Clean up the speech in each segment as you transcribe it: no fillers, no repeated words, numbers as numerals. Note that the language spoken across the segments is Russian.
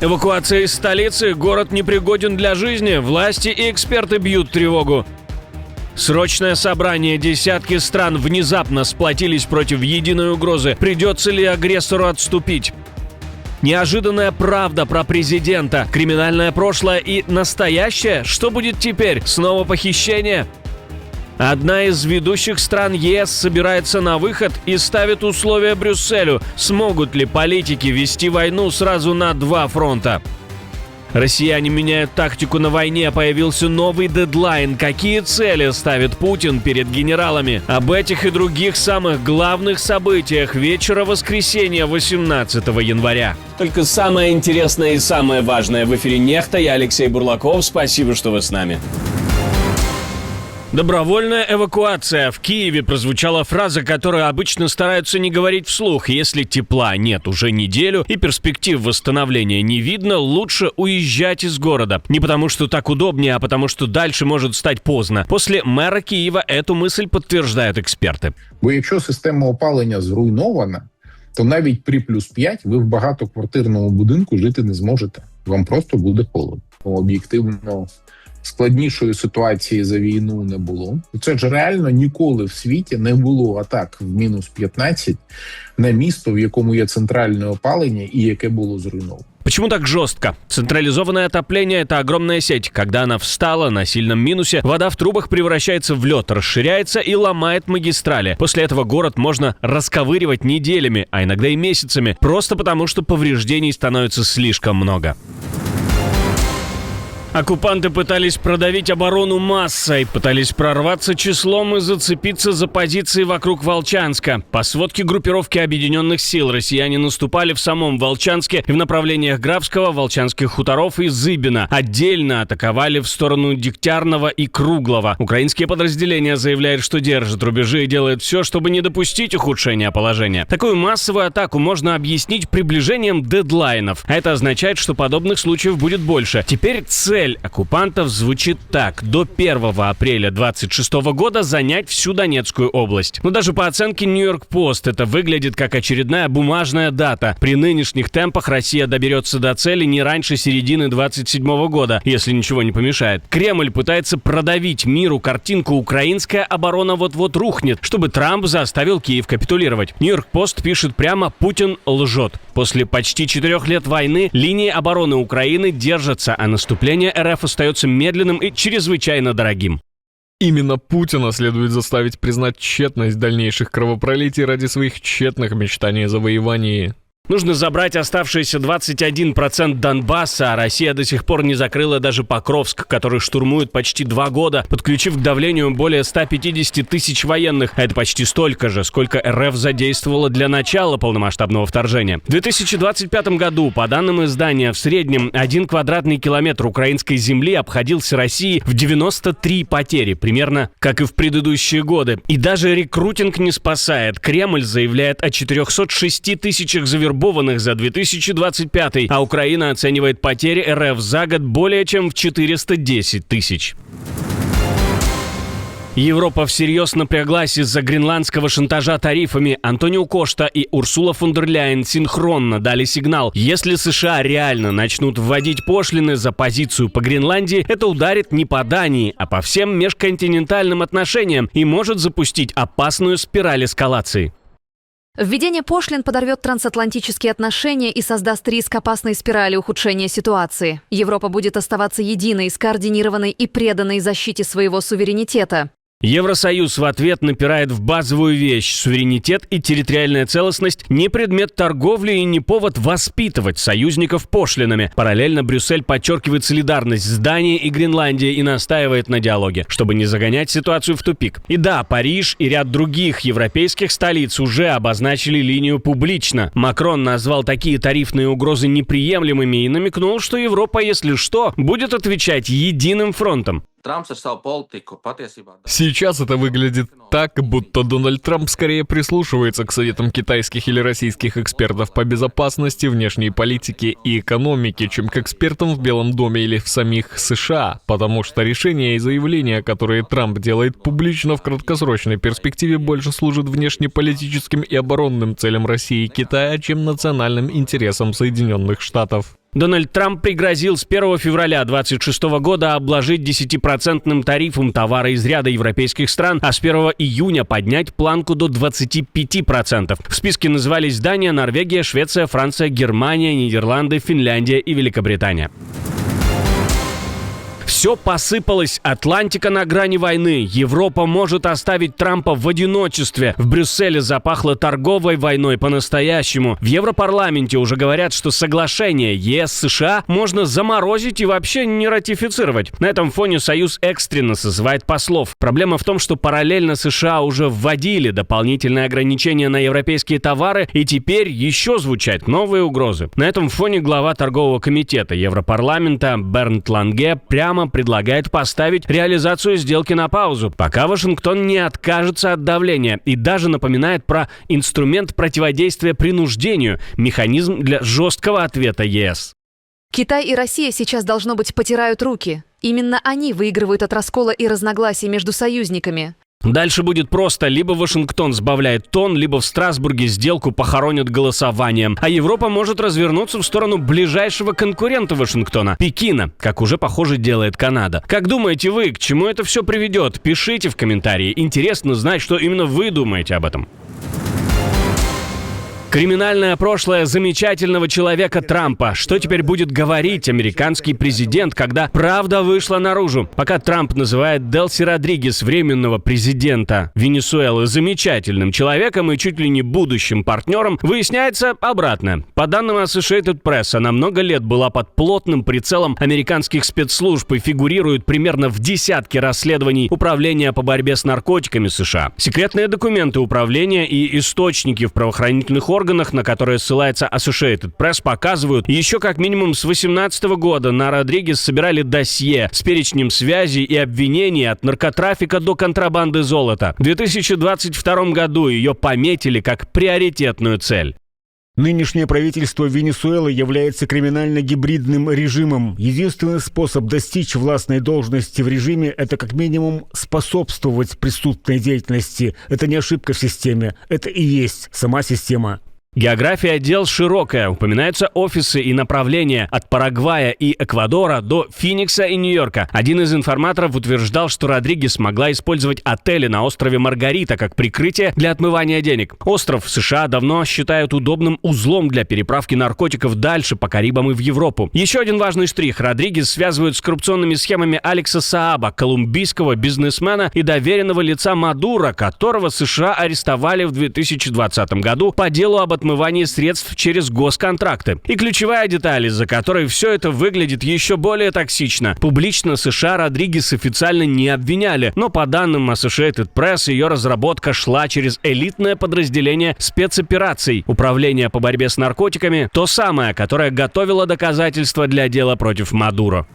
Эвакуация из столицы, город непригоден для жизни, власти и эксперты бьют тревогу. Срочное собрание, десятки стран внезапно сплотились против единой угрозы. Придется ли агрессору отступить? Неожиданная правда про президента, криминальное прошлое и настоящее? Что будет теперь? Снова похищение? Одна из ведущих стран ЕС собирается на выход и ставит условия Брюсселю. Смогут ли политики вести войну сразу на два фронта? Россияне меняют тактику на войне, появился новый дедлайн. Какие цели ставит Путин перед генералами? Об этих и других самых главных событиях вечера воскресенья 18 января. Только самое интересное и самое важное в эфире «Нехта». Я Алексей Бурлаков. Спасибо, что вы с нами. Добровольная эвакуация. В Киеве прозвучала фраза, которую обычно стараются не говорить вслух. Если тепла нет уже неделю и перспектив восстановления не видно, лучше уезжать из города. Не потому, что так удобнее, а потому, что дальше может стать поздно. После мэра Києва эту мысль подтверждают эксперты. Бо якщо система опалення зруйнована, то навіть при плюс 5 ви в багатоквартирному будинку жити не зможете. Вам просто буде холодно. Об'єктивно складнішої ситуації за війну не було. Це ж реально ніколи в світі не було атак в мінус 15 на місто, в якому є центральне опалення і яке було зруйновано. Почему так жестко? Централизованное отопление – это огромная сеть. Когда она встала на сильном минусе, вода в трубах превращается в лед, расширяется и ломает магистрали. После этого город можно расковыривать неделями, а иногда и месяцами, просто потому что повреждений становится слишком много. Оккупанты пытались продавить оборону массой, пытались прорваться числом и зацепиться за позиции вокруг Волчанска. По сводке группировки Объединенных сил россияне наступали в самом Волчанске и в направлениях Графского, Волчанских хуторов и Зыбина. Отдельно атаковали в сторону Дегтярного и Круглого. Украинские подразделения заявляют, что держат рубежи и делают все, чтобы не допустить ухудшения положения. Такую массовую атаку можно объяснить приближением дедлайнов. А это означает, что подобных случаев будет больше. Теперь цель оккупантов звучит так: до 1 апреля 2026 года занять всю Донецкую область. Но даже по оценке Нью-Йорк Пост это выглядит как очередная бумажная дата. При нынешних темпах Россия доберется до цели не раньше середины 2027 года, если ничего не помешает. Кремль пытается продавить миру картинку «Украинская оборона вот-вот рухнет», чтобы Трамп заставил Киев капитулировать. Нью-Йорк Пост пишет прямо: Путин лжет. После почти 4 лет войны линии обороны Украины держатся, а наступление РФ остается медленным и чрезвычайно дорогим. Именно Путина следует заставить признать тщетность дальнейших кровопролитий ради своих тщетных мечтаний о завоевании. Нужно забрать оставшиеся 21% Донбасса, а Россия до сих пор не закрыла даже Покровск, который штурмуют почти 2 года, подключив к давлению более 150 тысяч военных. Это почти столько же, сколько РФ задействовала для начала полномасштабного вторжения. В 2025 году, по данным издания, в среднем 1 квадратный километр украинской земли обходился России в 93 потери, примерно как и в предыдущие годы. И даже рекрутинг не спасает. Кремль заявляет о 406 тысячах завербованных за 2025, а Украина оценивает потери РФ за год более чем в 410 тысяч. Европа всерьез напряглась из-за гренландского шантажа тарифами. Антонио Кошта и Урсула фон дер Ляйен синхронно дали сигнал: если США реально начнут вводить пошлины за позицию по Гренландии, это ударит не по Дании, а по всем межконтинентальным отношениям и может запустить опасную спираль эскалации. Введение пошлин подорвет трансатлантические отношения и создаст риск опасной спирали ухудшения ситуации. Европа будет оставаться единой, скоординированной и преданной защите своего суверенитета. Евросоюз в ответ напирает в базовую вещь. Суверенитет и территориальная целостность не предмет торговли и не повод воспитывать союзников пошлинами. Параллельно Брюссель подчеркивает солидарность с Данией и Гренландией и настаивает на диалоге, чтобы не загонять ситуацию в тупик. И да, Париж и ряд других европейских столиц уже обозначили линию публично. Макрон назвал такие тарифные угрозы неприемлемыми и намекнул, что Европа, если что, будет отвечать единым фронтом. Сейчас это выглядит так, будто Дональд Трамп скорее прислушивается к советам китайских или российских экспертов по безопасности, внешней политике и экономике, чем к экспертам в Белом доме или в самих США, потому что решения и заявления, которые Трамп делает публично в краткосрочной перспективе, больше служат внешнеполитическим и оборонным целям России и Китая, чем национальным интересам Соединенных Штатов. Дональд Трамп пригрозил с 1 февраля 2026 года обложить 10% тарифом товары из ряда европейских стран, а с 1 июня поднять планку до 25%. В списке назывались Дания, Норвегия, Швеция, Франция, Германия, Нидерланды, Финляндия и Великобритания. Все посыпалось. Атлантика на грани войны. Европа может оставить Трампа в одиночестве. В Брюсселе запахло торговой войной по-настоящему. В Европарламенте уже говорят, что соглашение ЕС-США можно заморозить и вообще не ратифицировать. На этом фоне Союз экстренно созывает послов. Проблема в том, что параллельно США уже вводили дополнительные ограничения на европейские товары, и теперь еще звучат новые угрозы. На этом фоне глава торгового комитета Европарламента Бернт Ланге прямо предлагает поставить реализацию сделки на паузу, пока Вашингтон не откажется от давления, и даже напоминает про инструмент противодействия принуждению, механизм для жесткого ответа ЕС. Китай и Россия сейчас, должно быть, потирают руки. Именно они выигрывают от раскола и разногласий между союзниками. Дальше будет просто. Либо Вашингтон сбавляет тон, либо в Страсбурге сделку похоронят голосованием. А Европа может развернуться в сторону ближайшего конкурента Вашингтона – Пекина, как уже, похоже, делает Канада. Как думаете вы, к чему это все приведет? Пишите в комментарии. Интересно знать, что именно вы думаете об этом. Криминальное прошлое замечательного человека Трампа. Что теперь будет говорить американский президент, когда правда вышла наружу? Пока Трамп называет Делси Родригес, временного президента Венесуэлы, замечательным человеком и чуть ли не будущим партнером, выясняется обратное. По данным Associated Press, она много лет была под плотным прицелом американских спецслужб и фигурирует примерно в десятке расследований Управления по борьбе с наркотиками США. Секретные документы управления и источники в правоохранительных органах, на которые ссылается Associated Press, показывают, еще как минимум с 2018 года на Родригес собирали досье с перечнем связей и обвинений от наркотрафика до контрабанды золота. В 2022 году ее пометили как приоритетную цель. Нынешнее правительство Венесуэлы является криминально-гибридным режимом. Единственный способ достичь властной должности в режиме – это как минимум способствовать преступной деятельности. Это не ошибка в системе, это и есть сама система. География дел широкая. Упоминаются офисы и направления от Парагвая и Эквадора до Финикса и Нью-Йорка. Один из информаторов утверждал, что Родригес могла использовать отели на острове Маргарита как прикрытие для отмывания денег. Остров в США давно считают удобным узлом для переправки наркотиков дальше по Карибам и в Европу. Еще один важный штрих. Родригес связывают с коррупционными схемами Алекса Сааба, колумбийского бизнесмена и доверенного лица Мадуро, которого США арестовали в 2020 году по делу об отмывании средств через госконтракты. И ключевая деталь, из-за которой все это выглядит еще более токсично. Публично США Родригес официально не обвиняли, но по данным Associated Press ее разработка шла через элитное подразделение спецопераций Управления по борьбе с наркотиками, то самое, которое готовило доказательства для дела против Мадуро.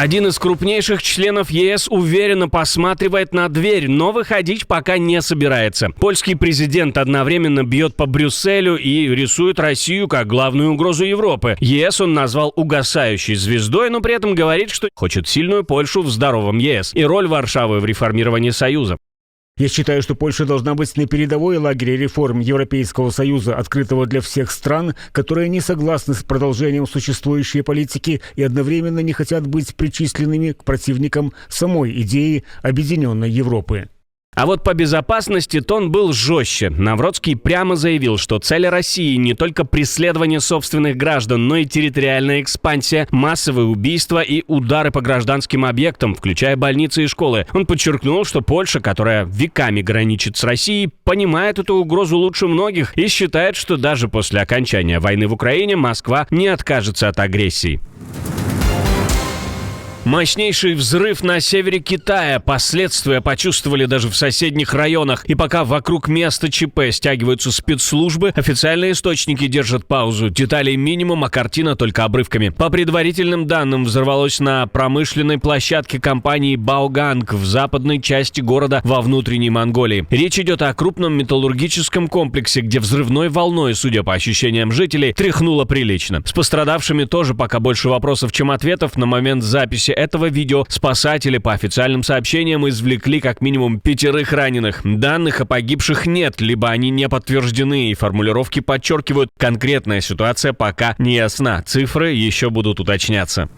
Один из крупнейших членов ЕС уверенно посматривает на дверь, но выходить пока не собирается. Польский президент одновременно бьет по Брюсселю и рисует Россию как главную угрозу Европы. ЕС он назвал угасающей звездой, но при этом говорит, что хочет сильную Польшу в здоровом ЕС и роль Варшавы в реформировании Союза. Я считаю, что Польша должна быть на передовой лагере реформ Европейского Союза, открытого для всех стран, которые не согласны с продолжением существующей политики и одновременно не хотят быть причисленными к противникам самой идеи объединенной Европы. А вот по безопасности тон был жестче. Навродский прямо заявил, что цель России не только преследование собственных граждан, но и территориальная экспансия, массовые убийства и удары по гражданским объектам, включая больницы и школы. Он подчеркнул, что Польша, которая веками граничит с Россией, понимает эту угрозу лучше многих и считает, что даже после окончания войны в Украине Москва не откажется от агрессии. Мощнейший взрыв на севере Китая. Последствия почувствовали даже в соседних районах. И пока вокруг места ЧП стягиваются спецслужбы, официальные источники держат паузу. Деталей минимум, а картина только обрывками. По предварительным данным, взорвалось на промышленной площадке компании Баоганг в западной части города во внутренней Монголии. Речь идет о крупном металлургическом комплексе, где взрывной волной, судя по ощущениям жителей, тряхнуло прилично. С пострадавшими тоже пока больше вопросов, чем ответов. На момент записи этого видео спасатели, по официальным сообщениям, извлекли как минимум 5 раненых. Данных о погибших нет, либо они не подтверждены, и формулировки подчеркивают, конкретная ситуация пока не ясна. Цифры еще будут уточняться.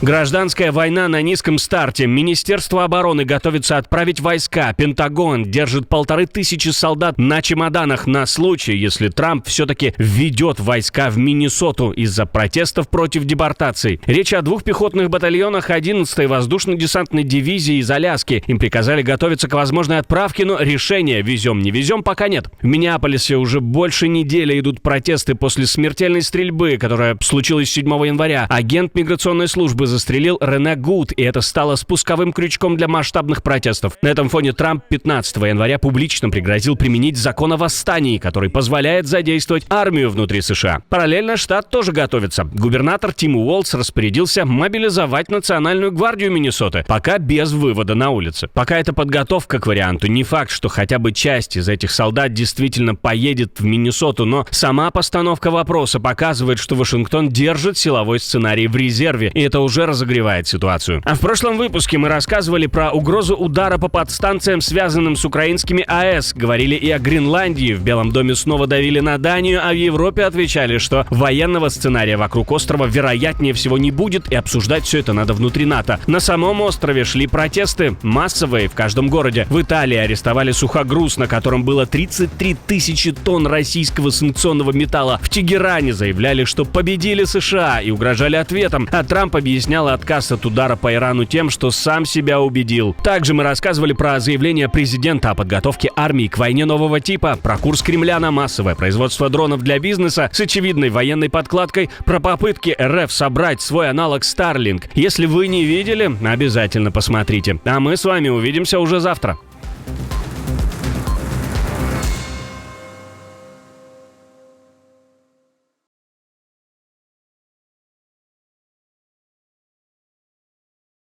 Гражданская война на низком старте. Министерство обороны готовится отправить войска. Пентагон держит 1500 солдат на чемоданах на случай, если Трамп все-таки введет войска в Миннесоту из-за протестов против депортаций. Речь о 2 пехотных батальонах 11-й воздушно-десантной дивизии из Аляски. Им приказали готовиться к возможной отправке, но решения везем, не везем пока нет. В Миннеаполисе уже больше недели идут протесты после смертельной стрельбы, которая случилась 7 января. Агент миграционной службы застрелил Рене Гуд, и это стало спусковым крючком для масштабных протестов. На этом фоне Трамп 15 января публично пригрозил применить закон о восстании, который позволяет задействовать армию внутри США. Параллельно штат тоже готовится. Губернатор Тим Уолтс распорядился мобилизовать Национальную гвардию Миннесоты, пока без вывода на улицы. Пока это подготовка к варианту. Не факт, что хотя бы часть из этих солдат действительно поедет в Миннесоту, но сама постановка вопроса показывает, что Вашингтон держит силовой сценарий в резерве, и это уже разогревает ситуацию. А в прошлом выпуске мы рассказывали про угрозу удара по подстанциям, связанным с украинскими АЭС. Говорили и о Гренландии. В Белом доме снова давили на Данию, а в Европе отвечали, что военного сценария вокруг острова вероятнее всего не будет, и обсуждать все это надо внутри НАТО. На самом острове шли протесты, массовые в каждом городе. В Италии арестовали сухогруз, на котором было 33 тысячи тонн российского санкционного металла. В Тегеране заявляли, что победили США, и угрожали ответом, а Трамп объяснял отказ от удара по Ирану тем, что сам себя убедил. Также мы рассказывали про заявление президента о подготовке армии к войне нового типа, про курс Кремля на массовое производство дронов для бизнеса с очевидной военной подкладкой, про попытки РФ собрать свой аналог Starlink. Если вы не видели, обязательно посмотрите. А мы с вами увидимся уже завтра.